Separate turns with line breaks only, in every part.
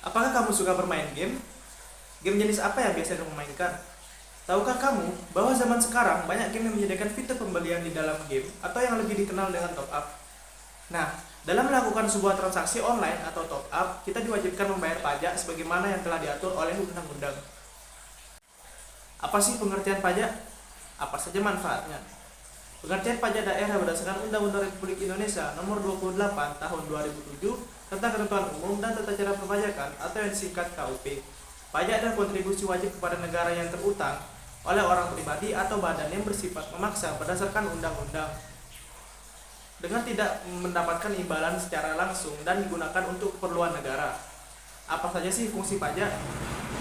Apakah kamu suka bermain game? Game jenis apa yang biasa kamu mainkan? Tahukah kamu bahwa zaman sekarang banyak game yang menyediakan fitur pembelian di dalam game atau yang lebih dikenal dengan top up? Nah, dalam melakukan sebuah transaksi online atau top up, kita diwajibkan membayar pajak sebagaimana yang telah diatur oleh undang-undang. Apa sih pengertian pajak? Apa saja manfaatnya? Pengertian pajak daerah berdasarkan Undang-Undang Republik Indonesia Nomor 28 Tahun 2007 tentang Ketentuan Umum dan Tata Cara Perpajakan atau yang disingkat KUP. Pajak dan kontribusi wajib kepada negara yang terutang oleh orang pribadi atau badan yang bersifat memaksa berdasarkan undang-undang dengan tidak mendapatkan imbalan secara langsung dan digunakan untuk keperluan negara. Apa saja sih fungsi pajak?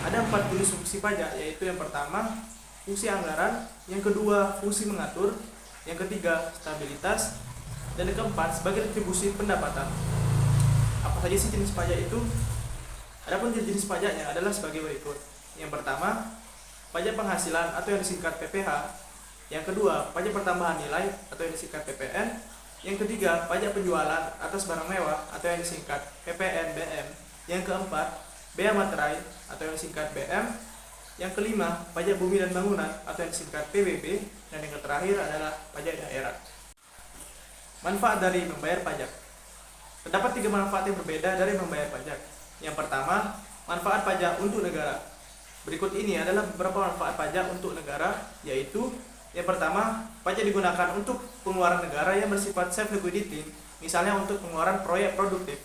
Ada 4 jenis fungsi pajak, yaitu yang pertama, fungsi anggaran, yang kedua, fungsi mengatur, yang ketiga, stabilitas, dan yang keempat, sebagai retribusi pendapatan. Apa saja sih jenis pajak itu? Adapun jenis pajaknya adalah sebagai berikut. Yang pertama, pajak penghasilan atau yang disingkat PPH. Yang kedua, pajak pertambahan nilai atau yang disingkat PPN. Yang ketiga, pajak penjualan atas barang mewah atau yang disingkat PPNBM. Yang keempat, bea materai atau yang disingkat BM. Yang kelima, pajak bumi dan bangunan atau yang disingkat PBB. Dan yang terakhir adalah pajak daerah. Manfaat dari membayar pajak. Terdapat 3 manfaat yang berbeda dari membayar pajak. Yang pertama, manfaat pajak untuk negara. Berikut ini adalah beberapa manfaat pajak untuk negara, yaitu yang pertama, pajak digunakan untuk pengeluaran negara yang bersifat self-liquidating, misalnya untuk pengeluaran proyek produktif.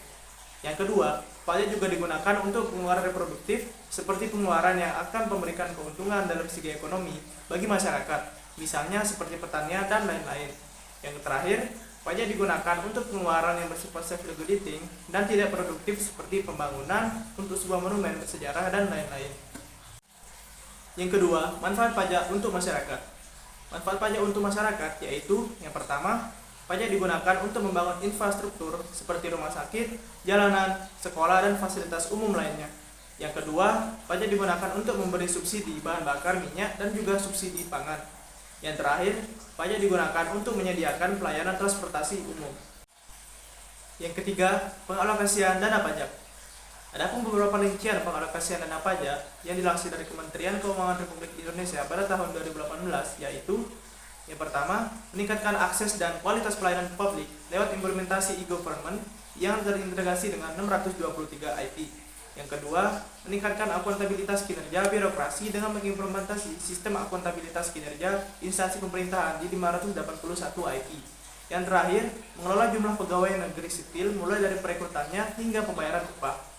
Yang kedua, pajak juga digunakan untuk pengeluaran reproduktif, seperti pengeluaran yang akan memberikan keuntungan dalam segi ekonomi bagi masyarakat, misalnya seperti pertanian dan lain-lain. Yang terakhir, pajak digunakan untuk pengeluaran yang bersifat self-liquidating dan tidak produktif seperti pembangunan untuk sebuah monumen bersejarah dan lain-lain. Yang kedua, manfaat pajak untuk masyarakat. Manfaat pajak untuk masyarakat yaitu yang pertama, pajak digunakan untuk membangun infrastruktur seperti rumah sakit, jalanan, sekolah, dan fasilitas umum lainnya. Yang kedua, pajak digunakan untuk memberi subsidi bahan bakar minyak dan juga subsidi pangan. Yang terakhir, pajak digunakan untuk menyediakan pelayanan transportasi umum. Yang ketiga, pengalokasian dana pajak. Adapun beberapa rincian pengalokasian dana pajak yang dilansir dari Kementerian Keuangan Republik Indonesia pada tahun 2018, yaitu yang pertama, meningkatkan akses dan kualitas pelayanan publik lewat implementasi e-government yang terintegrasi dengan 623 IT. Yang kedua, meningkatkan akuntabilitas kinerja birokrasi dengan mengimplementasi sistem akuntabilitas kinerja instansi pemerintahan di 581 IT. Yang terakhir, mengelola jumlah pegawai negeri sipil mulai dari perekrutannya hingga pembayaran upah.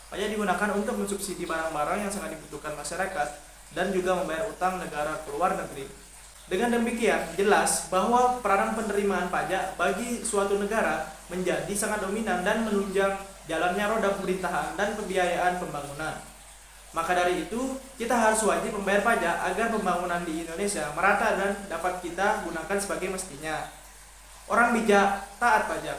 Pajak digunakan untuk mensubsidi barang-barang yang sangat dibutuhkan masyarakat dan juga membayar utang negara ke luar negeri. Dengan demikian, jelas bahwa peranan penerimaan pajak bagi suatu negara menjadi sangat dominan dan menunjang jalannya roda pemerintahan dan pembiayaan pembangunan. Maka dari itu, kita harus wajib membayar pajak agar pembangunan di Indonesia merata dan dapat kita gunakan sebagai mestinya. Orang bijak taat pajak.